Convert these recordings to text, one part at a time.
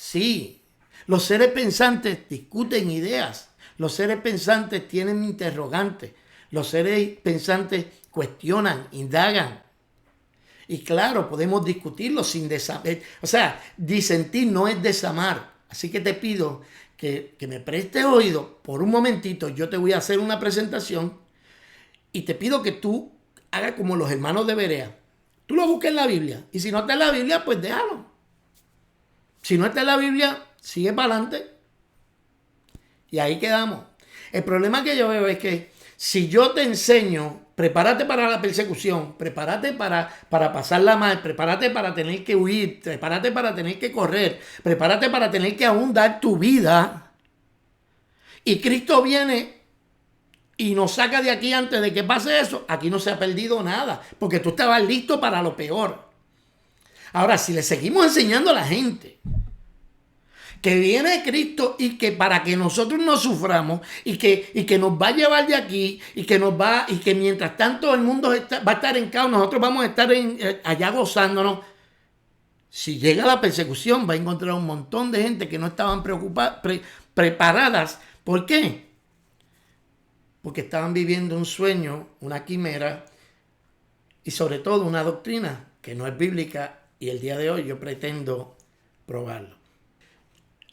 Sí, los seres pensantes discuten ideas, los seres pensantes tienen interrogantes, los seres pensantes cuestionan, indagan. Y claro, podemos discutirlo sin desamar. O sea, disentir no es desamar. Así que te pido que me prestes oído por un momentito. Yo te voy a hacer una presentación y te pido que tú hagas como los hermanos de Berea. Tú lo busques en la Biblia. Y si no está en la Biblia, pues déjalo. Si no está en la Biblia, sigue para adelante. Y ahí quedamos. El problema que yo veo es que si yo te enseño, prepárate para la persecución, prepárate para pasarla mal, prepárate para tener que huir, prepárate para tener que correr, prepárate para tener que aún dar tu vida. Y Cristo viene y nos saca de aquí antes de que pase eso. Aquí no se ha perdido nada, porque tú estabas listo para lo peor. Ahora, si le seguimos enseñando a la gente que viene Cristo y que para que nosotros no suframos y que nos va a llevar de aquí y que mientras tanto el mundo va a estar en caos, nosotros vamos a estar allá gozándonos. Si llega la persecución, va a encontrar un montón de gente que no estaban preparadas. ¿Por qué? Porque estaban viviendo un sueño, una quimera y sobre todo una doctrina que no es bíblica, y el día de hoy yo pretendo probarlo.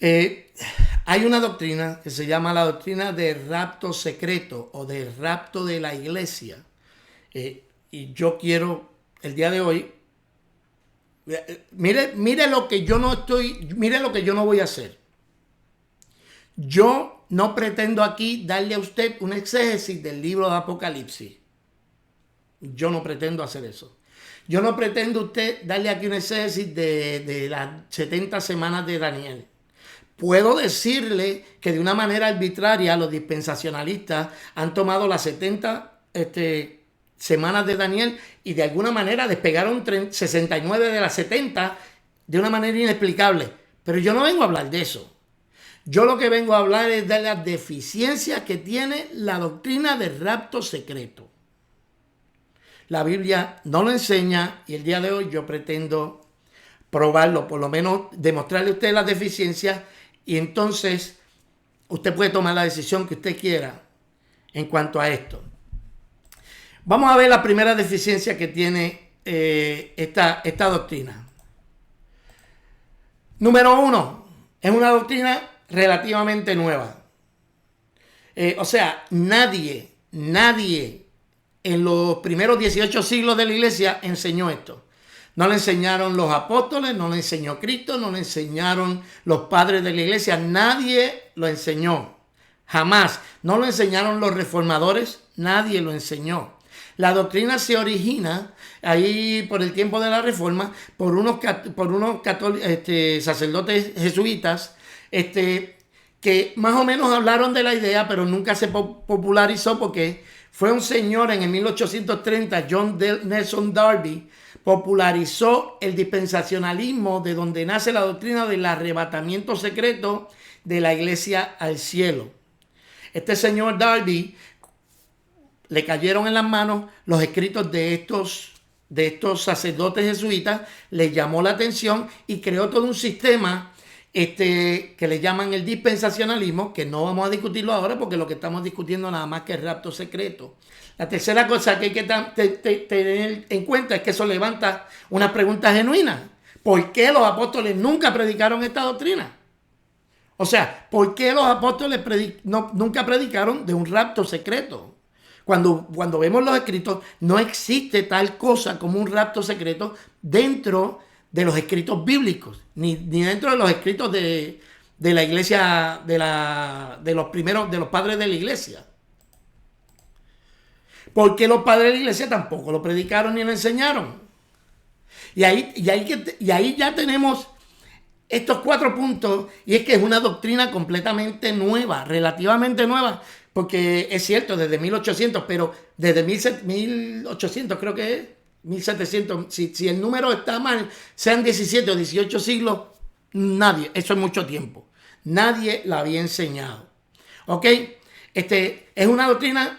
Hay una doctrina que se llama la doctrina del rapto secreto o del rapto de la iglesia. Y yo quiero el día de hoy, mire lo que yo no voy a hacer. Yo no pretendo aquí darle a usted un exégesis del libro de Apocalipsis. Yo no pretendo hacer eso. Yo no pretendo usted darle aquí un exégesis de las 70 semanas de Daniel. Puedo decirle que de una manera arbitraria los dispensacionalistas han tomado las 70 semanas de Daniel y de alguna manera despegaron 69 de las 70 de una manera inexplicable. Pero yo no vengo a hablar de eso. Yo lo que vengo a hablar es de las deficiencias que tiene la doctrina del rapto secreto. La Biblia no lo enseña y el día de hoy yo pretendo probarlo, por lo menos demostrarle a usted las deficiencias y entonces usted puede tomar la decisión que usted quiera en cuanto a esto. Vamos a ver la primera deficiencia que tiene esta doctrina. Número 1, es una doctrina relativamente nueva. O sea, nadie en los primeros 18 siglos de la iglesia enseñó esto. No le enseñaron los apóstoles, no le enseñó Cristo, no le enseñaron los padres de la iglesia. Nadie lo enseñó. Jamás. No lo enseñaron los reformadores, nadie lo enseñó. La doctrina se origina ahí por el tiempo de la Reforma por unos sacerdotes jesuitas que más o menos hablaron de la idea, pero nunca se popularizó porque fue un señor en el 1830, John Nelson Darby, popularizó el dispensacionalismo de donde nace la doctrina del arrebatamiento secreto de la iglesia al cielo. Este señor Darby le cayeron en las manos los escritos de estos sacerdotes jesuitas, le llamó la atención y creó todo un sistema que le llaman el dispensacionalismo, que no vamos a discutirlo ahora porque lo que estamos discutiendo nada más que el rapto secreto. La tercera cosa que hay que tener en cuenta es que eso levanta una pregunta genuina. ¿Por qué los apóstoles nunca predicaron esta doctrina? O sea, ¿por qué los apóstoles nunca predicaron de un rapto secreto? Cuando vemos los escritos, no existe tal cosa como un rapto secreto dentro de los escritos bíblicos, ni dentro de los escritos de la iglesia, de los padres de la iglesia. Porque los padres de la iglesia tampoco lo predicaron ni lo enseñaron. Y ahí ya tenemos estos 4 puntos, y es que es una doctrina completamente nueva, relativamente nueva, porque es cierto, desde 1800, pero desde 1800 creo que es, 1700, si el número está mal, sean 17 o 18 siglos, nadie, eso es mucho tiempo, nadie la había enseñado. ¿Ok? Es una doctrina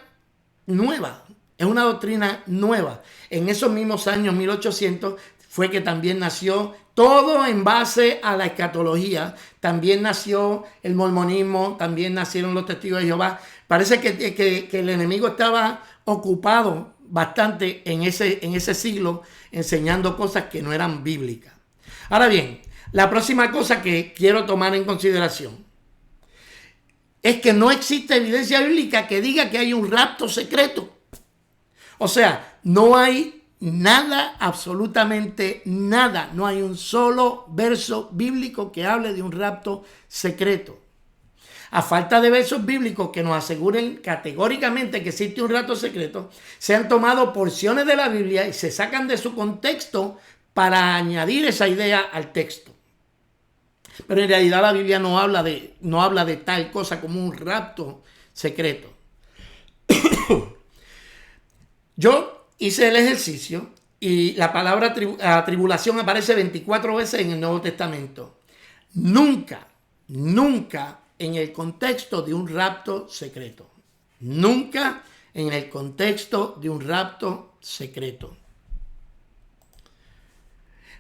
nueva, es una doctrina nueva. En esos mismos años, 1800, fue que también nació todo en base a la escatología. También nació el mormonismo, también nacieron los testigos de Jehová. Parece que el enemigo estaba ocupado bastante en ese siglo enseñando cosas que no eran bíblicas. Ahora bien, la próxima cosa que quiero tomar en consideración es que no existe evidencia bíblica que diga que hay un rapto secreto. O sea, no hay nada, absolutamente nada. No hay un solo verso bíblico que hable de un rapto secreto. A falta de versos bíblicos que nos aseguren categóricamente que existe un rapto secreto, se han tomado porciones de la Biblia y se sacan de su contexto para añadir esa idea al texto. Pero en realidad la Biblia no habla de tal cosa como un rapto secreto. Yo hice el ejercicio y la palabra tribulación aparece 24 veces en el Nuevo Testamento. Nunca en el contexto de un rapto secreto. Nunca en el contexto de un rapto secreto.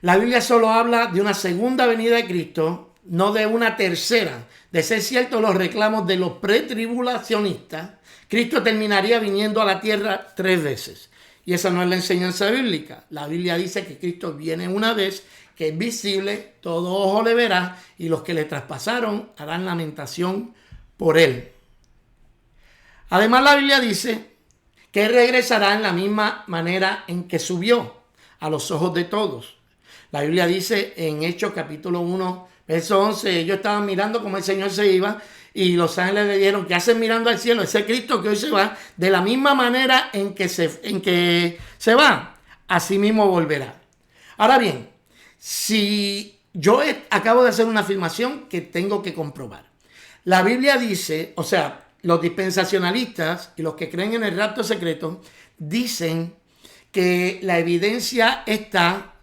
La Biblia solo habla de una segunda venida de Cristo, no de una tercera. De ser cierto los reclamos de los pretribulacionistas, Cristo terminaría viniendo a la tierra 3 veces. Y esa no es la enseñanza bíblica. La Biblia dice que Cristo viene una vez, que es visible, todo ojo le verá, y los que le traspasaron harán lamentación por él. Además, la Biblia dice que él regresará en la misma manera en que subió, a los ojos de todos. La Biblia dice en Hechos capítulo 1, verso 11, ellos estaban mirando como el Señor se iba y los ángeles le dijeron, ¿qué hacen mirando al cielo? Ese Cristo que hoy se va, de la misma manera en que se va, así mismo volverá. Ahora bien, si yo acabo de hacer una afirmación que tengo que comprobar. La Biblia dice, o sea, los dispensacionalistas y los que creen en el rapto secreto dicen que la evidencia está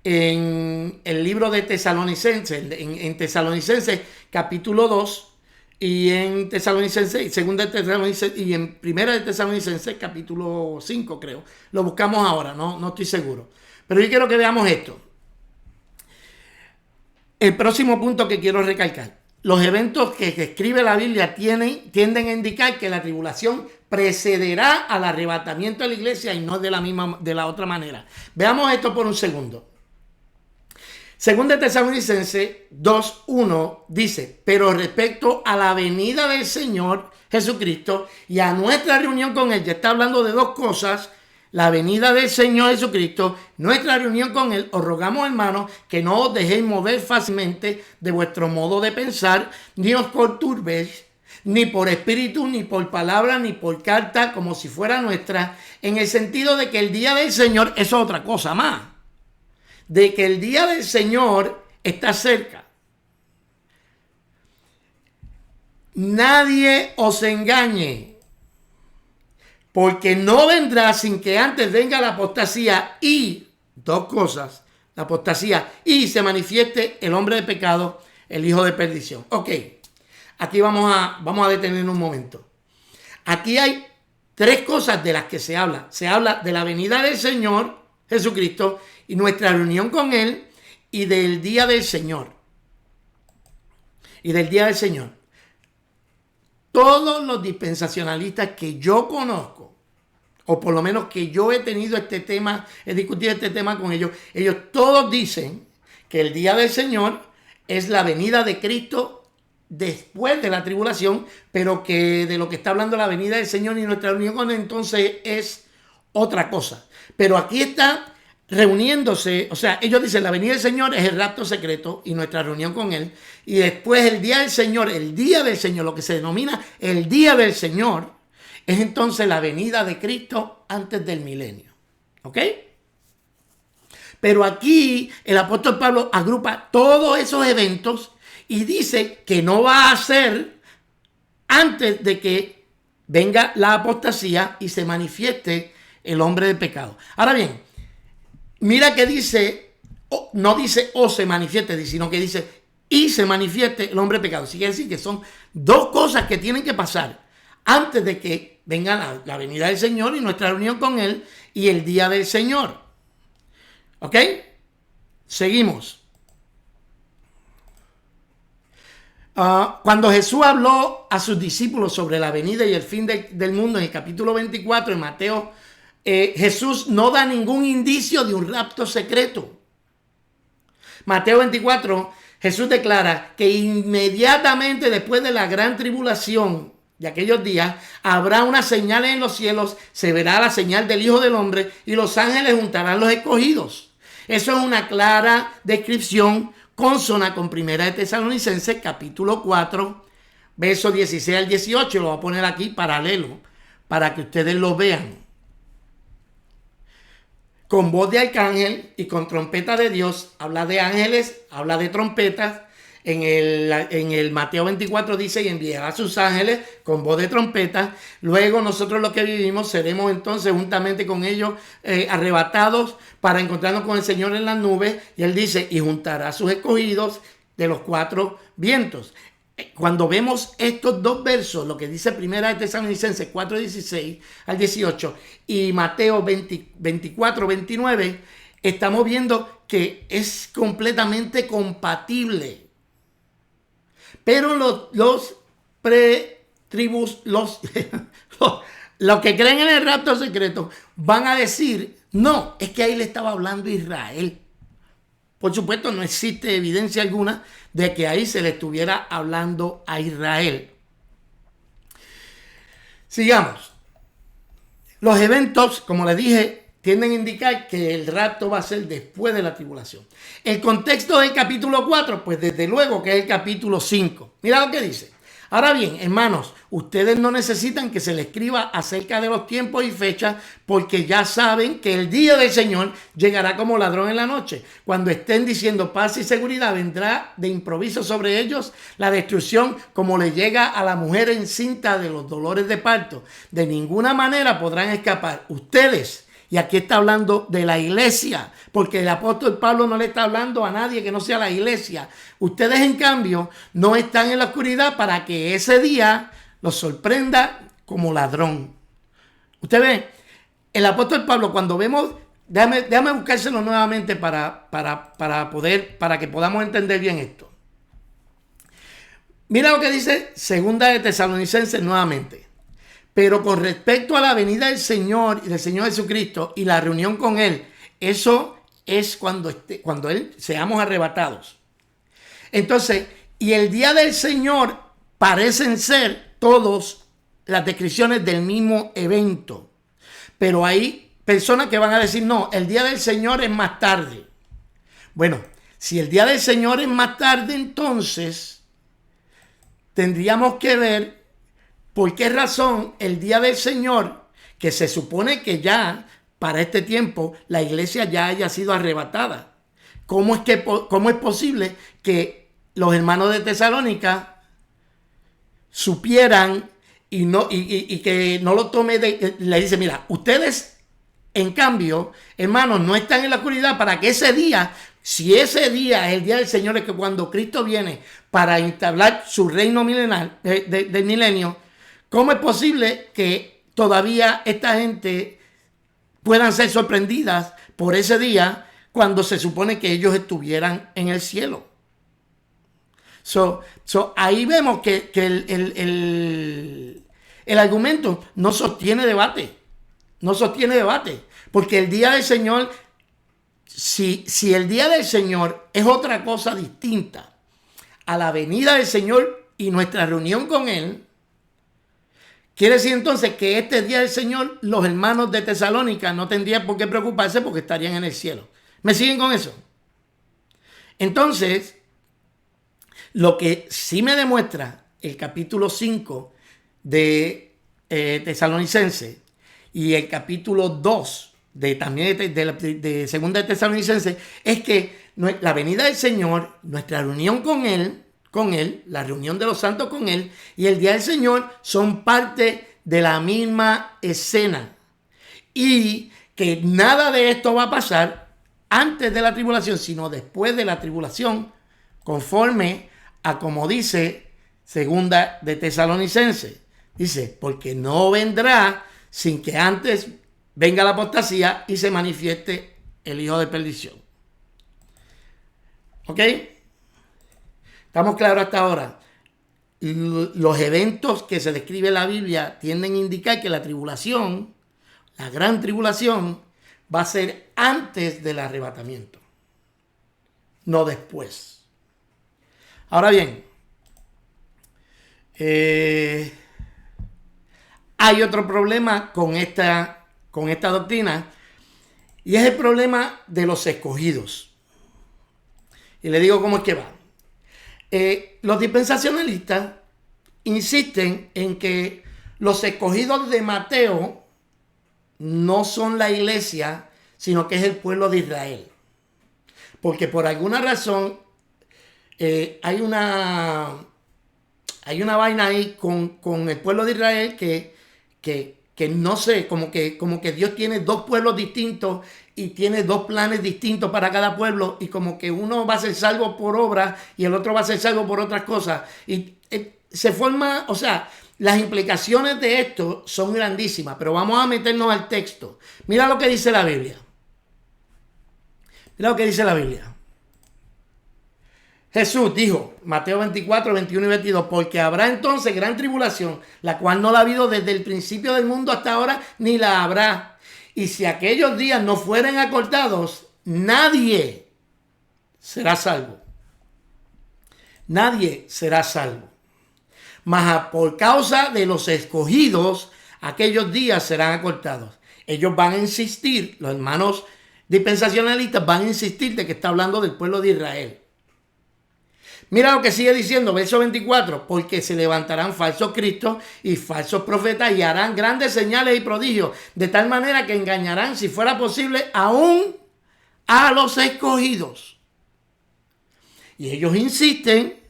en el libro de Tesalonicenses, en Tesalonicenses capítulo 2 y en Tesalonicenses, segunda de Tesalonicenses y en primera de Tesalonicenses capítulo 5 creo. Lo buscamos ahora, no estoy seguro. Pero yo quiero que veamos esto. El próximo punto que quiero recalcar. Los eventos que escribe la Biblia tienden a indicar que la tribulación precederá al arrebatamiento de la iglesia y no de la otra manera. Veamos esto por un segundo. Segunda de Tesalonicenses 2:1 dice, pero respecto a la venida del Señor Jesucristo y a nuestra reunión con Él, ya está hablando de dos cosas, la venida del Señor Jesucristo, nuestra reunión con Él, os rogamos, hermanos, que no os dejéis mover fácilmente de vuestro modo de pensar, ni os perturbéis, ni por espíritu, ni por palabra, ni por carta, como si fuera nuestra, en el sentido de que el día del Señor es otra cosa más. De que el día del Señor está cerca. Nadie os engañe, porque no vendrá sin que antes venga la apostasía y, dos cosas, la apostasía y se manifieste el hombre de pecado, el hijo de perdición. Ok, aquí vamos a detenernos un momento. Aquí hay 3 cosas de las que se habla. Se habla de la venida del Señor Jesucristo y nuestra reunión con Él y del día del Señor. Y del día del Señor. Todos los dispensacionalistas que yo conozco, o por lo menos que yo he tenido he discutido este tema con ellos todos dicen que el día del Señor es la venida de Cristo después de la tribulación, pero que de lo que está hablando la venida del Señor y nuestra reunión con Él entonces es otra cosa. Pero aquí está reuniéndose, o sea, ellos dicen la venida del Señor es el rapto secreto y nuestra reunión con Él, y después el día del Señor, lo que se denomina el día del Señor, es entonces la venida de Cristo antes del milenio. ¿Ok? Pero aquí el apóstol Pablo agrupa todos esos eventos y dice que no va a ser antes de que venga la apostasía y se manifieste el hombre de pecado. Ahora bien, mira que dice, no dice o se manifieste, sino que dice y se manifieste el hombre de pecado. Así quiere decir que son 2 cosas que tienen que pasar antes de que venga la venida del Señor y nuestra reunión con Él y el día del Señor. ¿Ok? Seguimos. Cuando Jesús habló a sus discípulos sobre la venida y el fin del mundo en el capítulo 24 en Mateo, Jesús no da ningún indicio de un rapto secreto. Mateo 24, Jesús declara que inmediatamente después de la gran tribulación de aquellos días, habrá una señal en los cielos, se verá la señal del Hijo del Hombre y los ángeles juntarán los escogidos. Eso es una clara descripción consona con 1 de Tesalonicenses capítulo 4, versos 16 al 18. Lo voy a poner aquí paralelo para que ustedes lo vean. Con voz de arcángel y con trompeta de Dios, habla de ángeles, habla de trompetas. En el Mateo 24 dice, y enviará a sus ángeles con voz de trompeta. Luego nosotros los que vivimos seremos entonces juntamente con ellos arrebatados para encontrarnos con el Señor en las nubes. Y él dice, y juntará a sus escogidos de los cuatro vientos. Cuando vemos estos dos versos, lo que dice 1 de Tesalonicenses 4, 16 al 18 y Mateo 24, 29, estamos viendo que es completamente compatible. Pero los que creen en el rapto secreto van a decir, no, es que ahí le estaba hablando a Israel. Por supuesto, no existe evidencia alguna de que ahí se le estuviera hablando a Israel. Sigamos. Los eventos, como les dije, tienden a indicar que el rapto va a ser después de la tribulación. El contexto del capítulo 4, pues desde luego que es el capítulo 5. Mira lo que dice. Ahora bien, hermanos, ustedes no necesitan que se les escriba acerca de los tiempos y fechas porque ya saben que el día del Señor llegará como ladrón en la noche. Cuando estén diciendo paz y seguridad, vendrá de improviso sobre ellos la destrucción como le llega a la mujer encinta de los dolores de parto. De ninguna manera podrán escapar ustedes. Y aquí está hablando de la iglesia, porque el apóstol Pablo no le está hablando a nadie que no sea la iglesia. Ustedes, en cambio, no están en la oscuridad para que ese día los sorprenda como ladrón. Usted ve, el apóstol Pablo, cuando vemos, déjame buscárselo nuevamente para que podamos entender bien esto. Mira lo que dice 2 de Tesalonicenses nuevamente. Pero con respecto a la venida del Señor y del Señor Jesucristo y la reunión con Él, eso es cuando Él seamos arrebatados. Entonces, y el día del Señor parecen ser todas las descripciones del mismo evento. Pero hay personas que van a decir, no, el día del Señor es más tarde. Bueno, si el día del Señor es más tarde, entonces tendríamos que ver ¿por qué razón el día del Señor, que se supone que ya para este tiempo la iglesia ya haya sido arrebatada? ¿Cómo es posible que los hermanos de Tesalónica supieran y que no lo tome le dice, mira, ustedes en cambio, hermanos, no están en la oscuridad para que ese día, si ese día es el día del Señor, es que cuando Cristo viene para instalar su reino milenar, del milenio, ¿cómo es posible que todavía esta gente puedan ser sorprendidas por ese día cuando se supone que ellos estuvieran en el cielo? Ahí vemos que el argumento no sostiene debate. No sostiene debate. Porque el día del Señor, si el día del Señor es otra cosa distinta a la venida del Señor y nuestra reunión con Él, quiere decir entonces que este día del Señor los hermanos de Tesalónica no tendrían por qué preocuparse porque estarían en el cielo. ¿Me siguen con eso? Entonces, lo que sí me demuestra el capítulo 5 de Tesalonicenses y el capítulo 2 también de segunda de Tesalonicenses es que la venida del Señor, nuestra reunión con Él, la reunión de los santos con Él y el día del Señor son parte de la misma escena. Y que nada de esto va a pasar antes de la tribulación, sino después de la tribulación, conforme a como dice segunda de Tesalonicenses. Dice, porque no vendrá sin que antes venga la apostasía y se manifieste el hijo de perdición. ¿Ok? ¿Estamos claros hasta ahora? los eventos que se describe en la Biblia tienden a indicar que la tribulación, la gran tribulación, va a ser antes del arrebatamiento, no después. Ahora bien, hay otro problema con esta doctrina, y es el problema de los escogidos. Y le digo cómo es que va. Los dispensacionalistas insisten en que los escogidos de Mateo no son la iglesia, sino que es el pueblo de Israel. Porque por alguna razón hay una vaina ahí con el pueblo de Israel que no sé, como que Dios tiene dos pueblos distintos y tiene dos planes distintos para cada pueblo, y como que uno va a ser salvo por obra y el otro va a ser salvo por otras cosas. Y se forma, o sea, las implicaciones de esto son grandísimas, pero vamos a meternos al texto. Mira lo que dice la Biblia. Mira lo que dice la Biblia. Jesús dijo, Mateo 24, 21 y 22, porque habrá entonces gran tribulación, la cual no la ha habido desde el principio del mundo hasta ahora, ni la habrá. Y si aquellos días no fueren acortados, nadie será salvo. Nadie será salvo. Mas por causa de los escogidos, aquellos días serán acortados. Ellos van a insistir, los hermanos dispensacionalistas van a insistir de que está hablando del pueblo de Israel. Mira lo que sigue diciendo, verso 24, porque se levantarán falsos cristos y falsos profetas y harán grandes señales y prodigios, de tal manera que engañarán, si fuera posible, aún a los escogidos. Y ellos insisten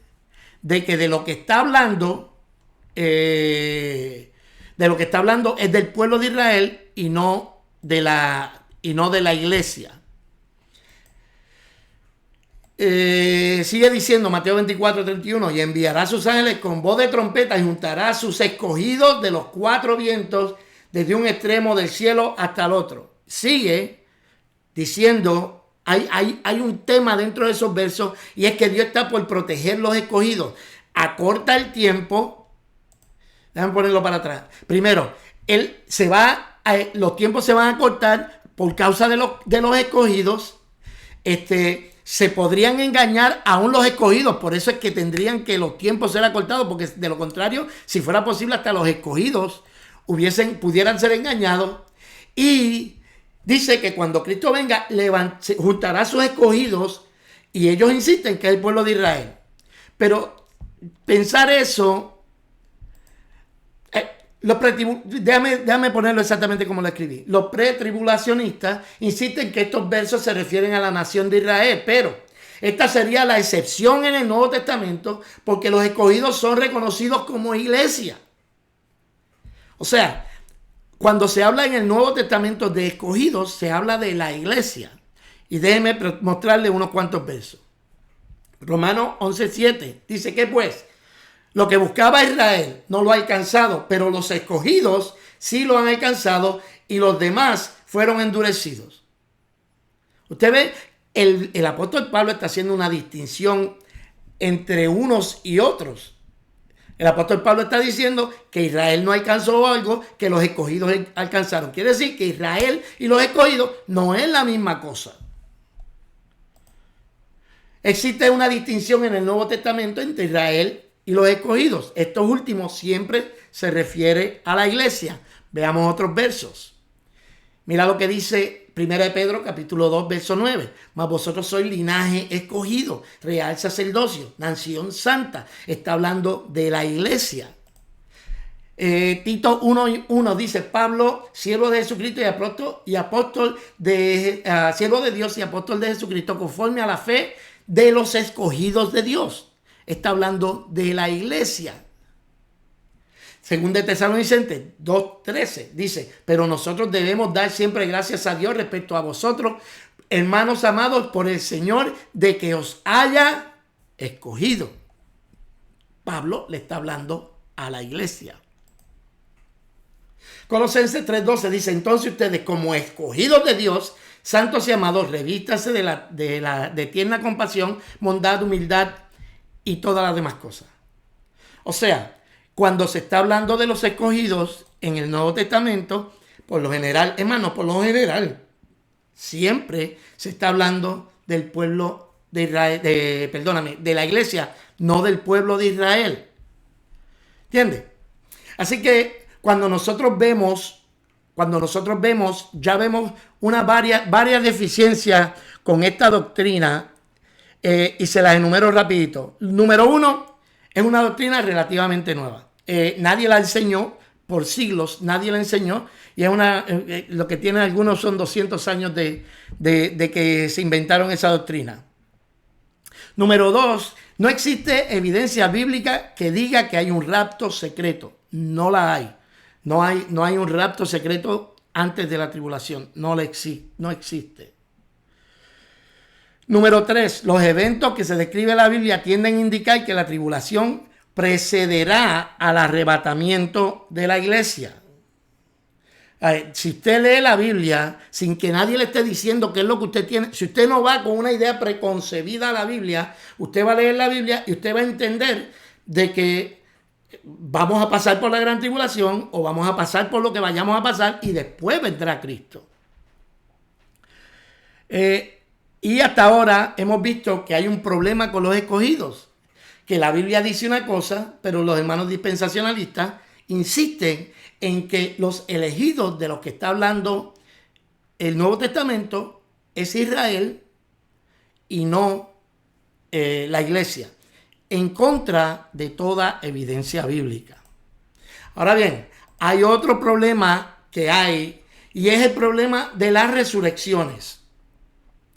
de que de lo que está hablando, es del pueblo de Israel y no de la iglesia. Sigue diciendo Mateo 24, 31, y enviará a sus ángeles con voz de trompeta y juntará a sus escogidos de los cuatro vientos desde un extremo del cielo hasta el otro. Sigue diciendo, hay un tema dentro de esos versos, y es que Dios está por proteger los escogidos. Acorta el tiempo. Déjame ponerlo para atrás. Primero, los tiempos se van a cortar por causa de los escogidos. Se podrían engañar aún los escogidos, por eso es que tendrían que los tiempos ser acortados, porque de lo contrario, si fuera posible, hasta los escogidos pudieran ser engañados. Y dice que cuando Cristo venga, juntará a sus escogidos, y ellos insisten que es el pueblo de Israel. Pero pensar eso, déjame ponerlo exactamente como lo escribí. Los pretribulacionistas insisten que estos versos se refieren a la nación de Israel, pero esta sería la excepción en el Nuevo Testamento, porque los escogidos son reconocidos como iglesia. O sea, cuando se habla en el Nuevo Testamento de escogidos, se habla de la iglesia. Y déjenme mostrarle unos cuantos versos. Romanos 11:7 dice que pues lo que buscaba Israel no lo ha alcanzado, pero los escogidos sí lo han alcanzado y los demás fueron endurecidos. Usted ve, el apóstol Pablo está haciendo una distinción entre unos y otros. El apóstol Pablo está diciendo que Israel no alcanzó algo que los escogidos alcanzaron. Quiere decir que Israel y los escogidos no es la misma cosa. Existe una distinción en el Nuevo Testamento entre Israel y los escogidos. Estos últimos siempre se refiere a la iglesia. Veamos otros versos. Mira lo que dice 1 Pedro capítulo 2 verso 9. Mas vosotros sois linaje escogido, real sacerdocio, nación santa. Está hablando de la iglesia. Tito 1:1 dice: Pablo, siervo de Jesucristo y apóstol siervo de Dios y apóstol de Jesucristo, conforme a la fe de los escogidos de Dios. Está hablando de la iglesia. Según de Tesalonicenses 2:13 dice: pero nosotros debemos dar siempre gracias a Dios respecto a vosotros, hermanos amados por el Señor, de que os haya escogido. Pablo le está hablando a la iglesia. Colosenses 3:12 dice: entonces ustedes, como escogidos de Dios, santos y amados, revístanse de tierna compasión, bondad, humildad y todas las demás cosas. O sea, cuando se está hablando de los escogidos en el Nuevo Testamento, por lo general, hermano, por lo general, siempre se está hablando del pueblo de Israel, de la iglesia, no del pueblo de Israel. ¿Entiendes? Así que cuando nosotros vemos, ya vemos varias deficiencias con esta doctrina, y se las enumero rapidito. Número 1, es una doctrina relativamente nueva. Nadie la enseñó por siglos, nadie la enseñó, y es lo que tienen algunos son 200 años de que se inventaron esa doctrina. Número 2, no existe evidencia bíblica que diga que hay un rapto secreto. No la hay. No hay un rapto secreto antes de la tribulación. No existe. Número 3, los eventos que se describe en la Biblia tienden a indicar que la tribulación precederá al arrebatamiento de la iglesia. Si usted lee la Biblia sin que nadie le esté diciendo qué es lo que usted tiene, si usted no va con una idea preconcebida a la Biblia, usted va a leer la Biblia y usted va a entender de que vamos a pasar por la gran tribulación o vamos a pasar por lo que vayamos a pasar y después vendrá Cristo. Y hasta ahora hemos visto que hay un problema con los escogidos, que la Biblia dice una cosa, pero los hermanos dispensacionalistas insisten en que los elegidos de los que está hablando el Nuevo Testamento es Israel y no la iglesia, en contra de toda evidencia bíblica. Ahora bien, hay otro problema que hay, y es el problema de las resurrecciones.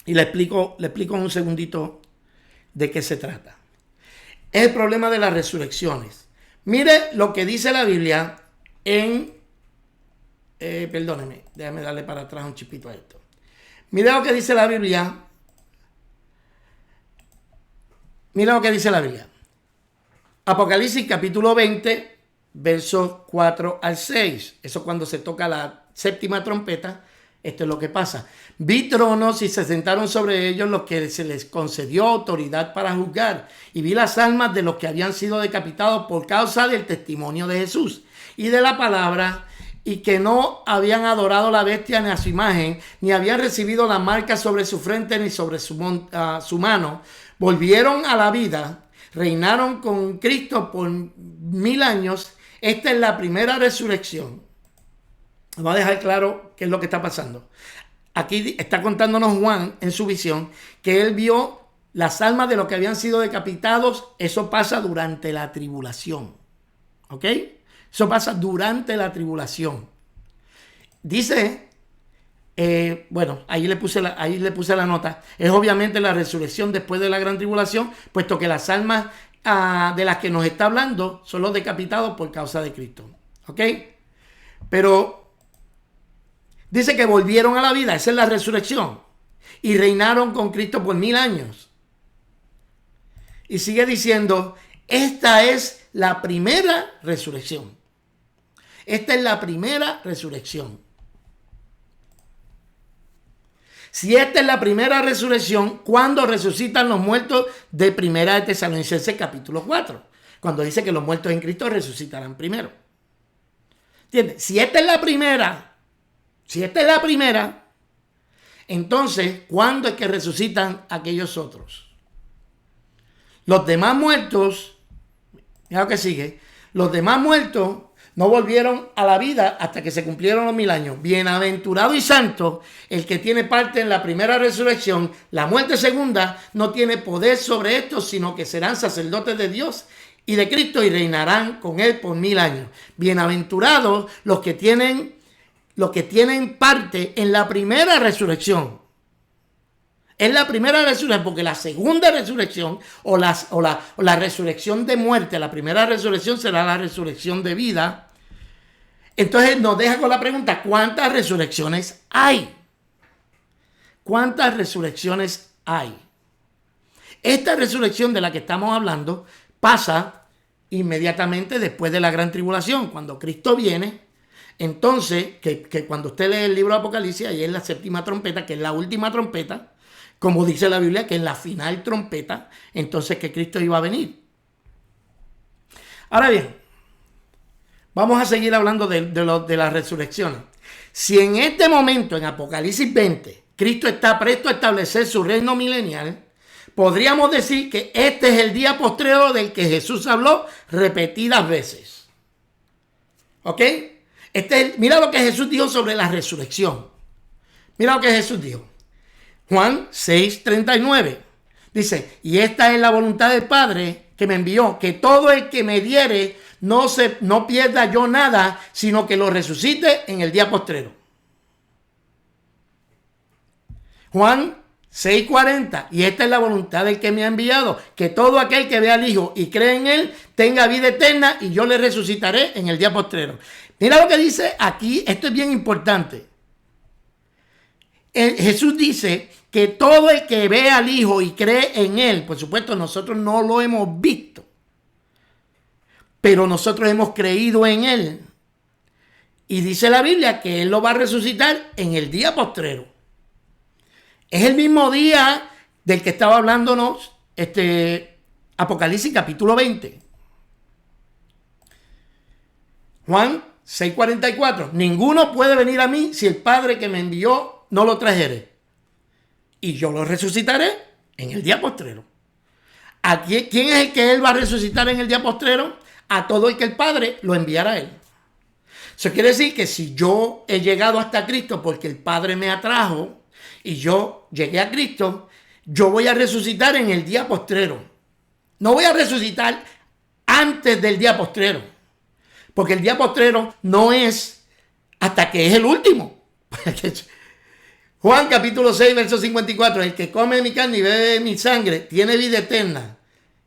Y le explico en un segundito de qué se trata. Es el problema de las resurrecciones. Mire lo que dice la Biblia en... perdóneme, déjame darle para atrás un chipito a esto. Mira lo que dice la Biblia. Mira lo que dice la Biblia. Apocalipsis capítulo 20, versos 4 al 6. Eso cuando se toca la séptima trompeta. Esto es lo que pasa. Vi tronos y se sentaron sobre ellos los que se les concedió autoridad para juzgar. Y vi las almas de los que habían sido decapitados por causa del testimonio de Jesús y de la palabra, y que no habían adorado a la bestia ni a su imagen, ni habían recibido la marca sobre su frente ni sobre su mano. Volvieron a la vida, reinaron con Cristo por 1000 años. Esta es la primera resurrección. Vamos a dejar claro qué es lo que está pasando. Aquí está contándonos Juan en su visión que él vio las almas de los que habían sido decapitados. Eso pasa durante la tribulación. ¿Ok? Eso pasa durante la tribulación. Dice, bueno, ahí le puse la nota. Es obviamente la resurrección después de la gran tribulación, puesto que las almas de las que nos está hablando son los decapitados por causa de Cristo. ¿Ok? Pero dice que volvieron a la vida, esa es la resurrección, y reinaron con Cristo por 1000 años. Y sigue diciendo, esta es la primera resurrección. Esta es la primera resurrección. Si esta es la primera resurrección, ¿cuándo resucitan los muertos? De Primera de Tesalonicenses capítulo 4, cuando dice que los muertos en Cristo resucitarán primero. ¿Entiendes? Si esta es la primera, entonces, ¿cuándo es que resucitan aquellos otros? Los demás muertos, mira lo que sigue, los demás muertos no volvieron a la vida hasta que se cumplieron los 1000 años. Bienaventurado y santo el que tiene parte en la primera resurrección. La muerte segunda no tiene poder sobre estos, sino que serán sacerdotes de Dios y de Cristo y reinarán con él por 1000 años. Bienaventurados los que tienen parte en la primera resurrección. Es la primera resurrección, porque la segunda resurrección o la resurrección de muerte, la primera resurrección será la resurrección de vida. Entonces nos deja con la pregunta, ¿cuántas resurrecciones hay? ¿Cuántas resurrecciones hay? Esta resurrección de la que estamos hablando pasa inmediatamente después de la gran tribulación, cuando Cristo viene. Entonces, que cuando usted lee el libro de Apocalipsis, ahí es la séptima trompeta, que es la última trompeta, como dice la Biblia, que es la final trompeta, entonces que Cristo iba a venir. Ahora bien, vamos a seguir hablando de las resurrecciones. Si en este momento, en Apocalipsis 20, Cristo está presto a establecer su reino milenial, podríamos decir que este es el día postrero del que Jesús habló repetidas veces. ¿Ok? Mira lo que Jesús dijo sobre la resurrección. Mira lo que Jesús dijo. Juan 6:39. Dice, y esta es la voluntad del Padre que me envió, que todo el que me diere no pierda yo nada, sino que lo resucite en el día postrero. Juan 6:40, y esta es la voluntad del que me ha enviado, que todo aquel que vea al Hijo y cree en Él tenga vida eterna, y yo le resucitaré en el día postrero. Mira lo que dice aquí, esto es bien importante. Jesús dice que todo el que ve al Hijo y cree en Él, por supuesto nosotros no lo hemos visto, pero nosotros hemos creído en Él. Y dice la Biblia que Él lo va a resucitar en el día postrero. Es el mismo día del que estaba hablándonos Apocalipsis capítulo 20. Juan 6:44. Ninguno puede venir a mí si el Padre que me envió no lo trajere. Y yo lo resucitaré en el día postrero. ¿Quién es el que Él va a resucitar en el día postrero? A todo el que el Padre lo enviara a Él. Eso quiere decir que si yo he llegado hasta Cristo porque el Padre me atrajo y yo llegué a Cristo, yo voy a resucitar en el día postrero. No voy a resucitar antes del día postrero, porque el día postrero no es hasta que es el último. Juan capítulo 6, verso 54. El que come mi carne y bebe mi sangre tiene vida eterna,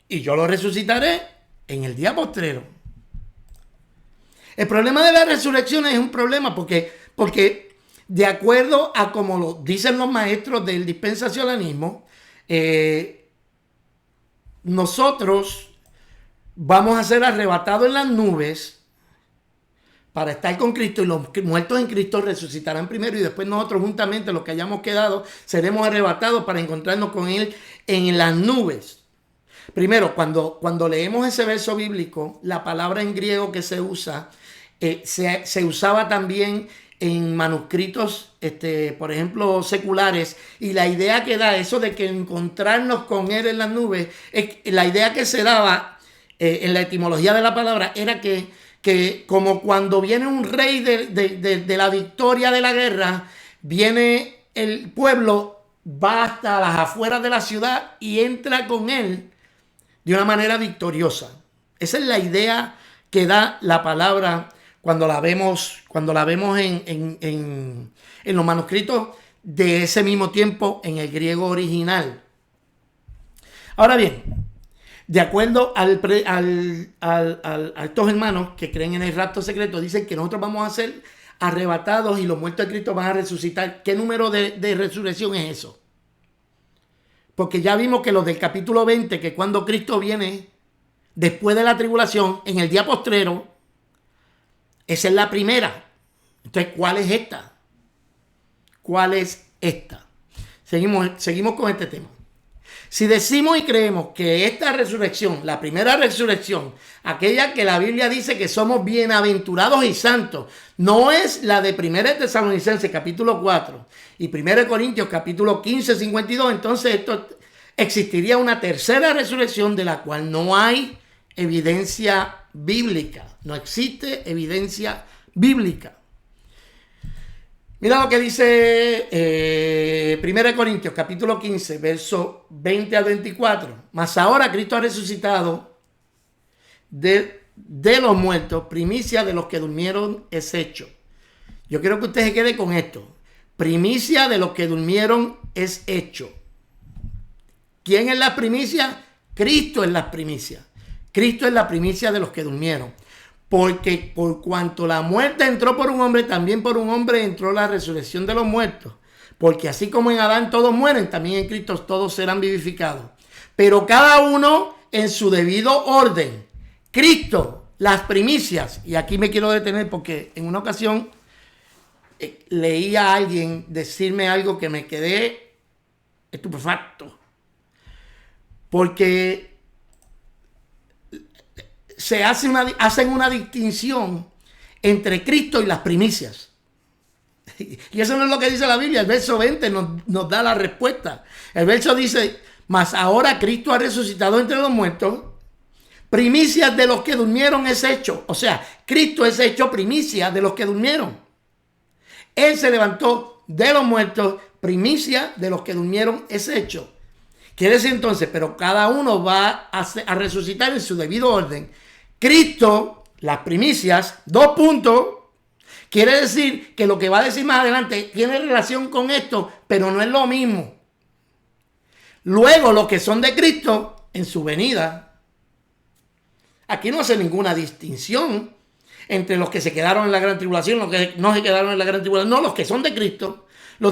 y yo lo resucitaré en el día postrero. El problema de la resurrección es un problema porque de acuerdo a como lo dicen los maestros del dispensacionalismo, nosotros vamos a ser arrebatados en las nubes para estar con Cristo, y los muertos en Cristo resucitarán primero, y después nosotros juntamente, los que hayamos quedado, seremos arrebatados para encontrarnos con Él en las nubes. Primero, cuando leemos ese verso bíblico, la palabra en griego que se usa, se usaba también en manuscritos, por ejemplo, seculares, y la idea que da eso de que encontrarnos con Él en las nubes, la idea que se daba en la etimología de la palabra era que como cuando viene un rey de la victoria de la guerra, viene el pueblo, va hasta las afueras de la ciudad y entra con él de una manera victoriosa. Esa es la idea que da la palabra cuando la vemos en los manuscritos de ese mismo tiempo en el griego original. Ahora bien, de acuerdo a estos hermanos que creen en el rapto secreto, dicen que nosotros vamos a ser arrebatados y los muertos de Cristo van a resucitar. ¿Qué número de resurrección es eso? Porque ya vimos que los del capítulo 20, que cuando Cristo viene después de la tribulación, en el día postrero, esa es la primera. Entonces, ¿cuál es esta? ¿Cuál es esta? Seguimos con este tema. Si decimos y creemos que esta resurrección, la primera resurrección, aquella que la Biblia dice que somos bienaventurados y santos, no es la de 1 Tesalonicenses capítulo 4 y 1 Corintios capítulo 15, 52, entonces existiría una tercera resurrección de la cual no hay evidencia bíblica. No existe evidencia bíblica. Mira lo que dice 1 Corintios capítulo 15, verso 20 al 24. Mas ahora Cristo ha resucitado de los muertos, primicia de los que durmieron es hecho. Yo quiero que usted se quede con esto. Primicia de los que durmieron es hecho. ¿Quién es la primicia? Cristo es la primicia. Cristo es la primicia de los que durmieron. Porque por cuanto la muerte entró por un hombre, también por un hombre entró la resurrección de los muertos. Porque así como en Adán todos mueren, también en Cristo todos serán vivificados. Pero cada uno en su debido orden. Cristo, las primicias. Y aquí me quiero detener porque en una ocasión leí a alguien decirme algo que me quedé estupefacto. Porque hacen una distinción entre Cristo y las primicias. Y eso no es lo que dice la Biblia. El verso 20 nos da la respuesta. El verso dice: mas ahora Cristo ha resucitado entre los muertos, primicias de los que durmieron es hecho. O sea, Cristo es hecho primicia de los que durmieron. Él se levantó de los muertos, primicia de los que durmieron es hecho. Quiere decir entonces, pero cada uno va a resucitar en su debido orden. Cristo, las primicias, 2 puntos. Quiere decir que lo que va a decir más adelante tiene relación con esto, pero no es lo mismo. Luego, los que son de Cristo, en su venida, aquí no hace ninguna distinción entre los que se quedaron en la gran tribulación, los que no se quedaron en la gran tribulación. No, los que son de Cristo, los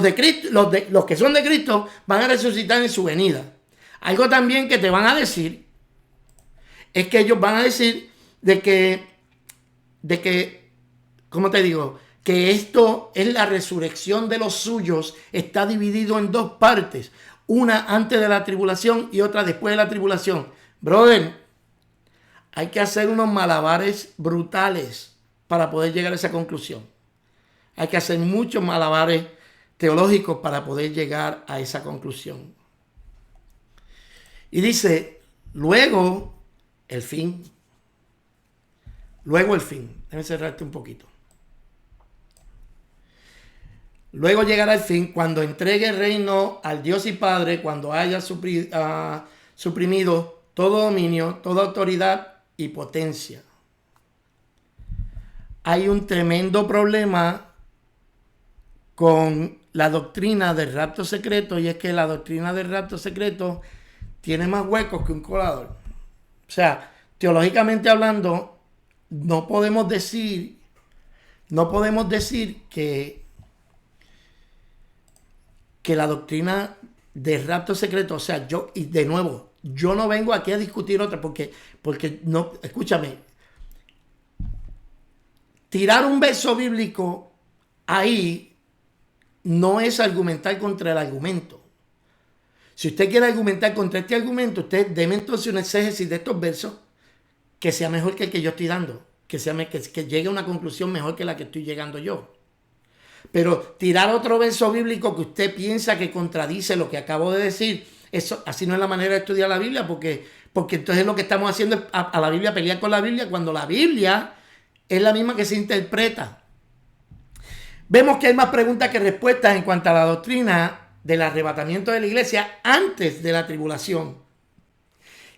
que son de Cristo van a resucitar en su venida. Algo también que te van a decir es que ellos van a decir de que, ¿cómo te digo? Que esto es la resurrección de los suyos, está dividido en 2 partes, una antes de la tribulación y otra después de la tribulación. Brother, hay que hacer unos malabares brutales para poder llegar a esa conclusión. Hay que hacer muchos malabares teológicos para poder llegar a esa conclusión. Y dice, luego el fin. Luego el fin. Déjame cerrarte un poquito. Luego llegará el fin cuando entregue el reino al Dios y Padre, cuando haya suprimido todo dominio, toda autoridad y potencia. Hay un tremendo problema con la doctrina del rapto secreto, y es que la doctrina del rapto secreto tiene más huecos que un colador. O sea, teológicamente hablando, no podemos decir que la doctrina del rapto secreto, o sea, yo no vengo aquí a discutir otra, porque no, escúchame, tirar un verso bíblico ahí no es argumentar contra el argumento. Si usted quiere argumentar contra este argumento, usted deme entonces un exégesis de estos versos que sea mejor que el que yo estoy dando, que llegue a una conclusión mejor que la que estoy llegando yo. Pero tirar otro verso bíblico que usted piensa que contradice lo que acabo de decir, eso así no es la manera de estudiar la Biblia, porque entonces lo que estamos haciendo es a la Biblia pelear con la Biblia, cuando la Biblia es la misma que se interpreta. Vemos que hay más preguntas que respuestas en cuanto a la doctrina del arrebatamiento de la iglesia antes de la tribulación.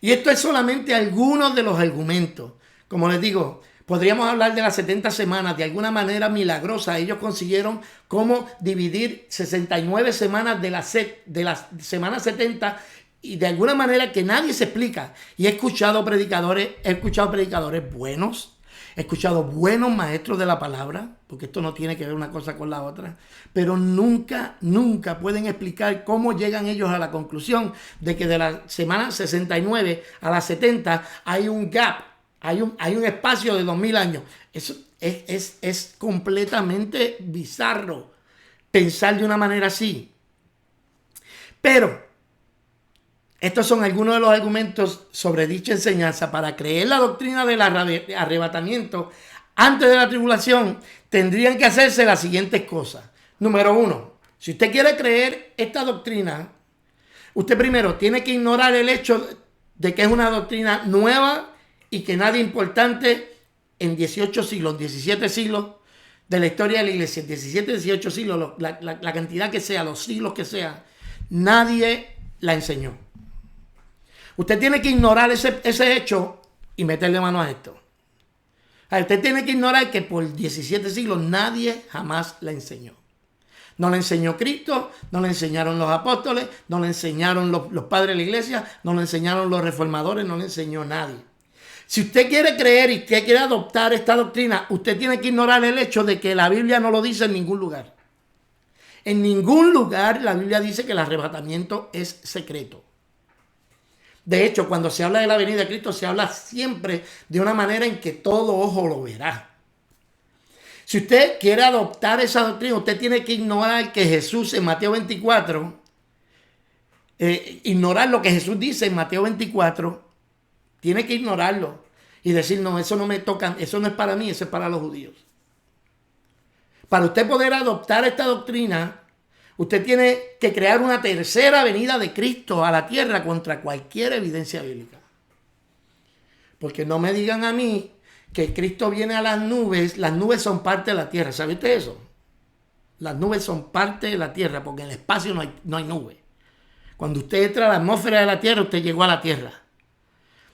Y esto es solamente algunos de los argumentos. Como les digo, podríamos hablar de las 70 semanas. De alguna manera milagrosa, ellos consiguieron cómo dividir 69 semanas de las semanas 70, y de alguna manera que nadie se explica. Y he escuchado predicadores buenos, he escuchado buenos maestros de la palabra, porque esto no tiene que ver una cosa con la otra, pero nunca pueden explicar cómo llegan ellos a la conclusión de que de la semana 69 a la 70 hay un gap, hay un espacio de 2000 años. Eso es completamente bizarro pensar de una manera así. Pero estos son algunos de los argumentos sobre dicha enseñanza. Para creer la doctrina del arrebatamiento antes de la tribulación, tendrían que hacerse las siguientes cosas. Número 1, si usted quiere creer esta doctrina, usted primero tiene que ignorar el hecho de que es una doctrina nueva y que nadie importante en 18 siglos, 17 siglos de la historia de la iglesia, 17, 18 siglos, la cantidad que sea, los siglos que sea, nadie la enseñó. Usted tiene que ignorar ese hecho y meterle mano a esto. Usted tiene que ignorar que por 17 siglos nadie jamás la enseñó. No la enseñó Cristo, no la enseñaron los apóstoles, no la enseñaron los padres de la iglesia, no la enseñaron los reformadores, no la enseñó nadie. Si usted quiere creer y usted quiere adoptar esta doctrina, usted tiene que ignorar el hecho de que la Biblia no lo dice en ningún lugar. En ningún lugar la Biblia dice que el arrebatamiento es secreto. De hecho, cuando se habla de la venida de Cristo, se habla siempre de una manera en que todo ojo lo verá. Si usted quiere adoptar esa doctrina, usted tiene que ignorar que Jesús en Mateo 24, ignorar lo que Jesús dice en Mateo 24, tiene que ignorarlo. y decir, no, eso no me toca, eso no es para mí, eso es para los judíos. Para usted poder adoptar esta doctrina, usted tiene que crear una tercera venida de Cristo a la tierra contra cualquier evidencia bíblica. Porque no me digan a mí que Cristo viene a las nubes son parte de la tierra. ¿Sabe usted eso? Las nubes son parte de la tierra, porque en el espacio no hay nubes. Cuando usted entra a la atmósfera de la tierra, usted llegó a la tierra.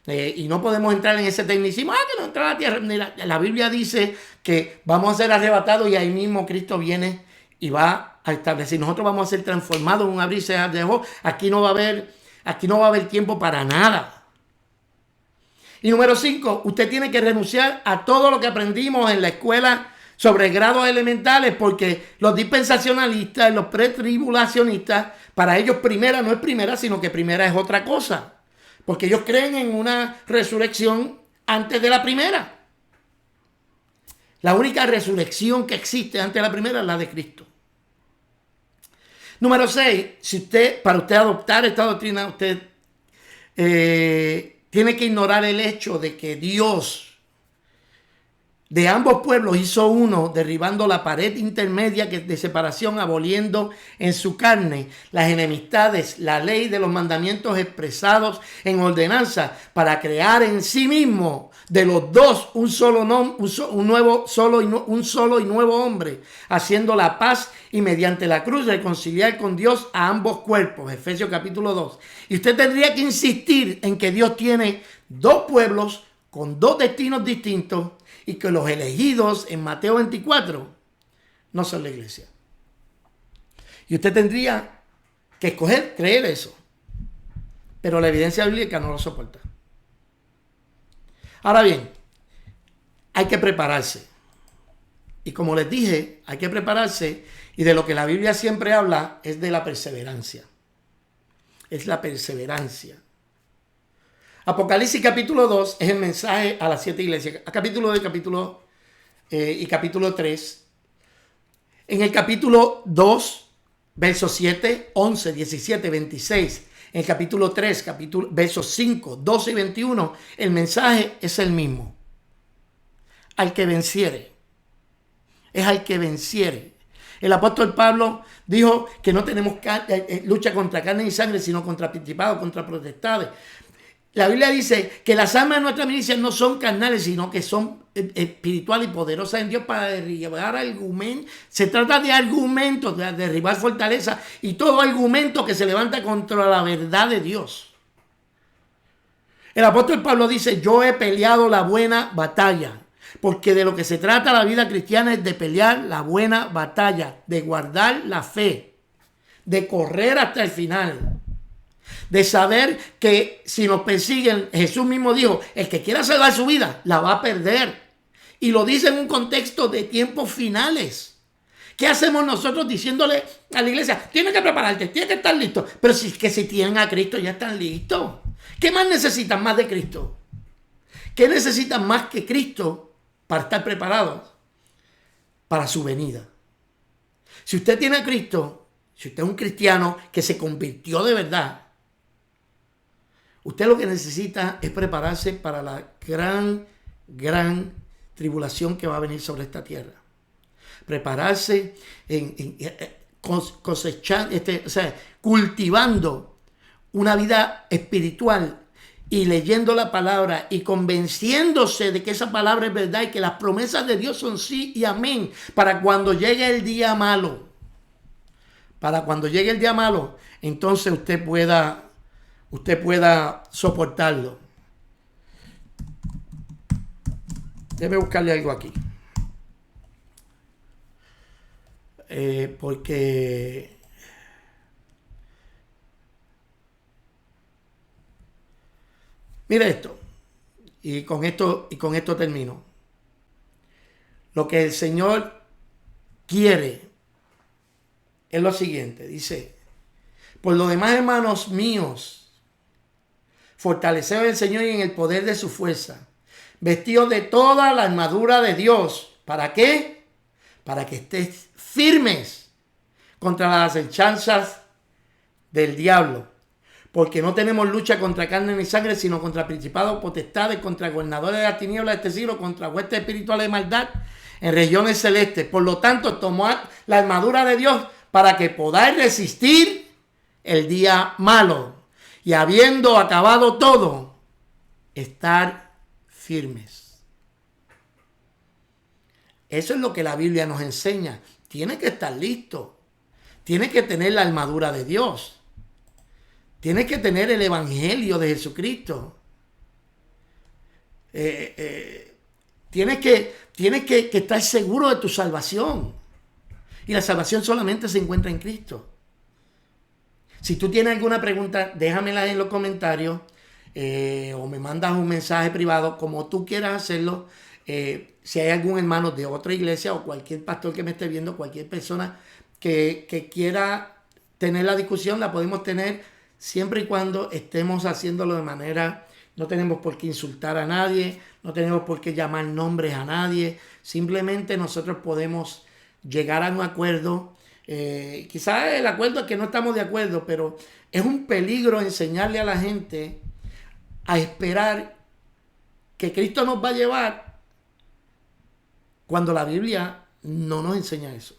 Y no podemos entrar en ese tecnicismo, que no entra a la tierra. Mira, la Biblia dice que vamos a ser arrebatados y ahí mismo Cristo viene y va a establecer. Nosotros vamos a ser transformados en un abrirse de ojos. Aquí no va a haber tiempo para nada. Y número 5, usted tiene que renunciar a todo lo que aprendimos en la escuela sobre grados elementales, porque los dispensacionalistas, los pretribulacionistas, para ellos primera no es primera, sino que primera es otra cosa. Porque ellos creen en una resurrección antes de la primera. La única resurrección que existe antes de la primera es la de Cristo. Número 6, para usted adoptar esta doctrina, usted tiene que ignorar el hecho de que Dios de ambos pueblos hizo uno, derribando la pared intermedia de separación, aboliendo en su carne las enemistades, la ley de los mandamientos expresados en ordenanza, para crear en sí mismo de los dos un solo y nuevo hombre, haciendo la paz y mediante la cruz reconciliar con Dios a ambos cuerpos. Efesios capítulo 2. Y usted tendría que insistir en que Dios tiene dos pueblos con dos destinos distintos, y que los elegidos en Mateo 24 no son la iglesia. Y usted tendría que escoger creer eso. Pero la evidencia bíblica no lo soporta. Ahora bien, hay que prepararse. Y como les dije, hay que prepararse. Y de lo que la Biblia siempre habla es de la perseverancia. Es la perseverancia. Apocalipsis capítulo 2 es el mensaje a las 7 iglesias. Capítulo 2 y capítulo 3. En el capítulo 2, versos 7, 11, 17, 26. En el capítulo 3, versos 5, 12 y 21, el mensaje es el mismo. Al que venciere. Es al que venciere. El apóstol Pablo dijo que no tenemos lucha contra carne y sangre, sino contra principados, contra potestades. La Biblia dice que las armas de nuestra milicia no son carnales, sino que son espirituales y poderosas en Dios para derribar argumentos. Se trata de argumentos, de derribar fortaleza y todo argumento que se levanta contra la verdad de Dios. El apóstol Pablo dice, yo he peleado la buena batalla. Porque de lo que se trata la vida cristiana es de pelear la buena batalla, de guardar la fe, de correr hasta el final. De saber que si nos persiguen, Jesús mismo dijo, el que quiera salvar su vida, la va a perder. Y lo dice en un contexto de tiempos finales. ¿Qué hacemos nosotros diciéndole a la iglesia? Tienes que prepararte, tienes que estar listo. Pero si tienen a Cristo ya están listos. ¿Qué más necesitan más de Cristo? ¿Qué necesitan más que Cristo para estar preparados para su venida? Si usted tiene a Cristo, si usted es un cristiano que se convirtió de verdad, usted lo que necesita es prepararse para la gran tribulación que va a venir sobre esta tierra. Prepararse cosechando, cultivando una vida espiritual y leyendo la palabra y convenciéndose de que esa palabra es verdad y que las promesas de Dios son sí y amén para cuando llegue el día malo. Para cuando llegue el día malo, entonces usted pueda soportarlo. Debe buscarle algo aquí. Porque mire esto. Y con esto termino. Lo que el Señor quiere es lo siguiente. Dice, por lo demás, hermanos míos, fortaleceos en el Señor y en el poder de su fuerza, vestidos de toda la armadura de Dios. ¿Para qué? Para que estéis firmes contra las acechanzas del diablo. porque no tenemos lucha contra carne ni sangre, sino contra principados, potestades, contra gobernadores de las tinieblas de este siglo, contra huestes espirituales de maldad en regiones celestes. Por lo tanto, tomad la armadura de Dios para que podáis resistir el día malo. Y habiendo acabado todo, estar firmes. Eso es lo que la Biblia nos enseña. Tienes que estar listo. Tienes que tener la armadura de Dios. Tienes que tener el evangelio de Jesucristo. Tienes que estar seguro de tu salvación. Y la salvación solamente se encuentra en Cristo. Si tú tienes alguna pregunta, déjamela en los comentarios o me mandas un mensaje privado, como tú quieras hacerlo. Si hay algún hermano de otra iglesia o cualquier pastor que me esté viendo, cualquier persona que quiera tener la discusión, la podemos tener siempre y cuando estemos haciéndolo de manera, no tenemos por qué insultar a nadie, no tenemos por qué llamar nombres a nadie, simplemente nosotros podemos llegar a un acuerdo. Quizás el acuerdo es que no estamos de acuerdo, pero es un peligro enseñarle a la gente a esperar que Cristo nos va a llevar cuando la Biblia no nos enseña eso.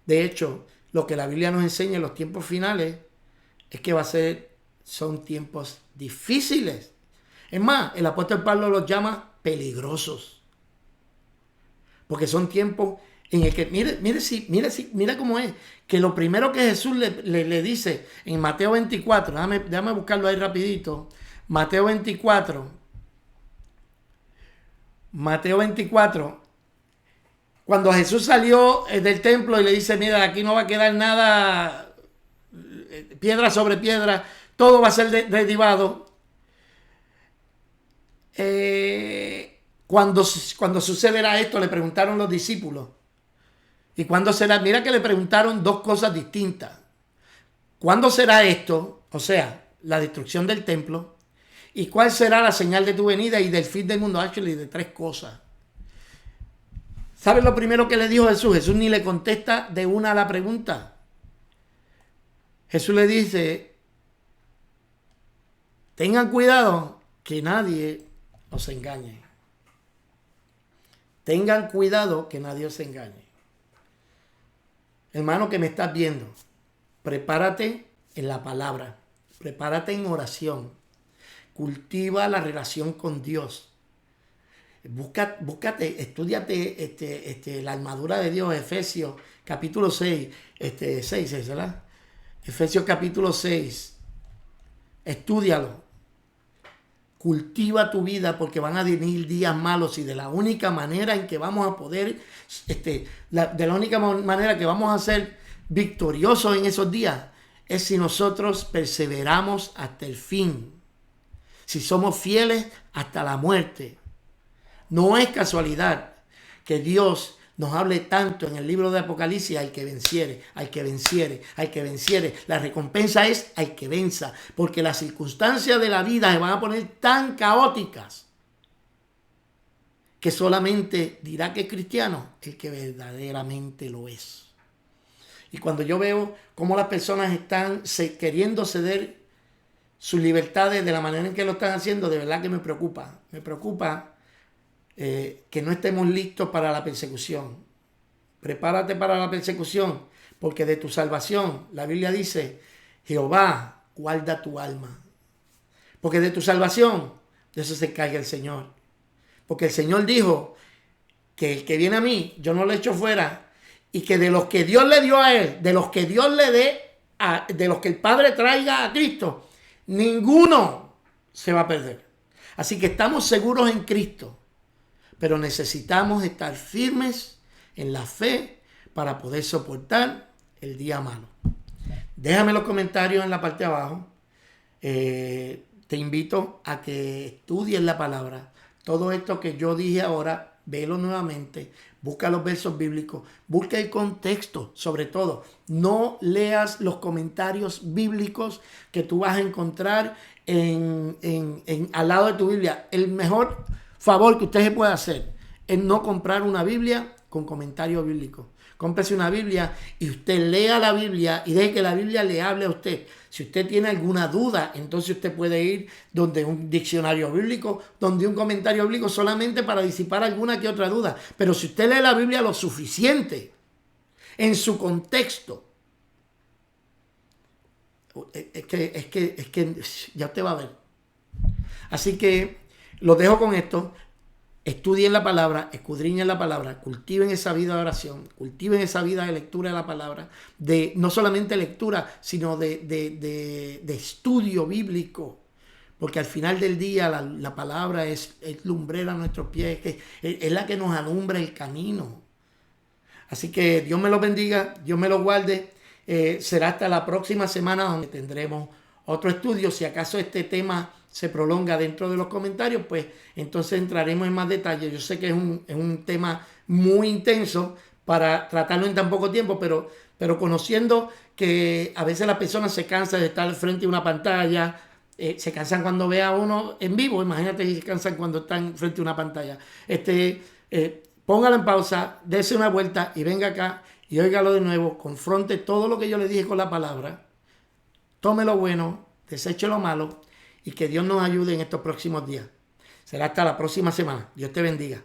De hecho, lo que la Biblia nos enseña en los tiempos finales es que son tiempos difíciles. Es más, el apóstol Pablo los llama peligrosos. Porque son tiempos en el que, mira cómo es, que lo primero que Jesús le dice en Mateo 24, déjame buscarlo ahí rapidito, Mateo 24, cuando Jesús salió del templo y le dice, mira, aquí no va a quedar nada, piedra sobre piedra, todo va a ser derribado. Cuando sucederá esto, le preguntaron los discípulos. ¿Y cuándo será? Mira que le preguntaron dos cosas distintas. ¿Cuándo será esto? O sea, la destrucción del templo. ¿Y cuál será la señal de tu venida y del fin del mundo? Actually, de tres cosas. ¿Sabes lo primero que le dijo Jesús? Jesús ni le contesta de una a la pregunta. Jesús le dice, tengan cuidado que nadie os engañe. Tengan cuidado que nadie os engañe. Hermano que me estás viendo, prepárate en la palabra, prepárate en oración, cultiva la relación con Dios. Búscate, estúdiate la armadura de Dios, Efesios capítulo 6, 6, ¿verdad? Efesios capítulo 6, estúdialo. Cultiva tu vida porque van a venir días malos y de la única manera en que vamos a poder, de la única manera que vamos a ser victoriosos en esos días es si nosotros perseveramos hasta el fin. Si somos fieles hasta la muerte. No es casualidad que Dios nos hable tanto en el libro de Apocalipsis, al que venciere, al que venciere, al que venciere. La recompensa es al que venza, porque las circunstancias de la vida se van a poner tan caóticas que solamente dirá que es cristiano el que verdaderamente lo es. Y cuando yo veo cómo las personas están queriendo ceder sus libertades de la manera en que lo están haciendo, de verdad que me preocupa. Me preocupa que no estemos listos para la persecución. Prepárate para la persecución, porque de tu salvación, la Biblia dice, Jehová guarda tu alma. Porque de tu salvación, de eso se encarga el Señor. Porque el Señor dijo que el que viene a mí, yo no lo echo fuera, y que de los que Dios le dio a él, de los que Dios le dé, de los que el Padre traiga a Cristo, ninguno se va a perder. Así que estamos seguros en Cristo. Pero necesitamos estar firmes en la fe para poder soportar el día malo. Déjame los comentarios en la parte de abajo. Te invito a que estudies la palabra. Todo esto que yo dije ahora, velo nuevamente. Busca los versos bíblicos. Busca el contexto, sobre todo. No leas los comentarios bíblicos que tú vas a encontrar al lado de tu Biblia. El mejor favor que usted se puede hacer es no comprar una Biblia con comentarios bíblicos. cómprese una Biblia y usted lea la Biblia y deje que la Biblia le hable a usted. Si usted tiene alguna duda, entonces usted puede ir donde un diccionario bíblico, donde un comentario bíblico, solamente para disipar alguna que otra duda. Pero si usted lee la Biblia lo suficiente, en su contexto, es que ya usted va a ver. Así que los dejo con esto. Estudien la palabra, escudriñen la palabra, cultiven esa vida de oración, cultiven esa vida de lectura de la palabra, de no solamente lectura, sino de estudio bíblico, porque al final del día la palabra es lumbrera a nuestros pies, es la que nos alumbra el camino. Así que Dios me lo bendiga, Dios me lo guarde. Será hasta la próxima semana donde tendremos otro estudio. Si acaso este tema se prolonga dentro de los comentarios, pues entonces entraremos en más detalle. Yo sé que es un tema muy intenso para tratarlo en tan poco tiempo, pero conociendo que a veces las personas se cansan de estar frente a una pantalla, se cansan cuando ve a uno en vivo, imagínate si se cansan cuando están frente a una pantalla. Póngalo en pausa, dése una vuelta y venga acá y óigalo de nuevo, confronte todo lo que yo le dije con la palabra, tome lo bueno, deseche lo malo y que Dios nos ayude en estos próximos días. Será hasta la próxima semana. Dios te bendiga.